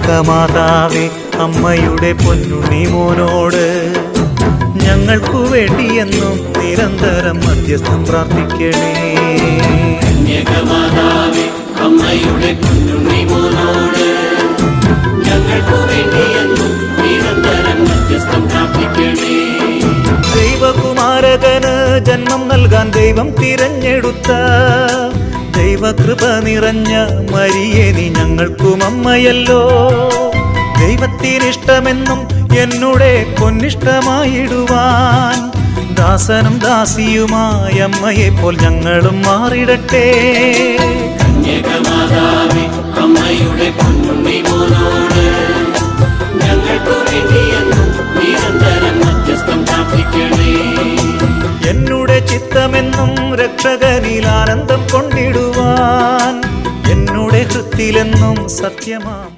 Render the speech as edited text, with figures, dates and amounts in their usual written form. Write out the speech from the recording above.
കന്യകമാതാവേ അമ്മയുടെ പൊന്നുണ്ണി മോനോട് ഞങ്ങൾക്കു വേണ്ടിയെന്നും നിരന്തരം മധ്യസ്ഥം പ്രാർത്ഥിക്കണേ. കന്യകമാതാവേ അമ്മയുടെ പൊന്നുണ്ണി മോനോട് ഞങ്ങൾക്കു വേണ്ടിയെന്നും നിരന്തരം മധ്യസ്ഥം പ്രാർത്ഥിക്കണേ. ദൈവകുമാരകന് ജന്മം നൽകാൻ ദൈവം തിരഞ്ഞെടുത്ത ദൈവകൃപ നിറഞ്ഞ മരിയേ നീ ഞങ്ങൾക്കും അമ്മയല്ലോ. ദൈവത്തിനിഷ്ടമെന്നും എന്നുടെ പൊന്നിഷ്ടമായിടുവാൻ ദാസനും ദാസിയുമായ അമ്മയെ പോൽ ഞങ്ങളും മാറിടട്ടെ. കന്യകമാതാവേ അമ്മയുടെ പൊന്നുണ്ണി മോനോട് ഞങ്ങൾക്കു വേണ്ടിയെന്നും നിരന്തരം മധ്യസ്ഥം പ്രാർത്ഥിക്കണേ. എന്നുടെ ചിത്തമെന്നും രക്ഷകനിൽ ആനന്ദം കൊണ്ടിടുവാൻ എന്നുടെ ഹൃത്തിലെന്നും സത്യമാം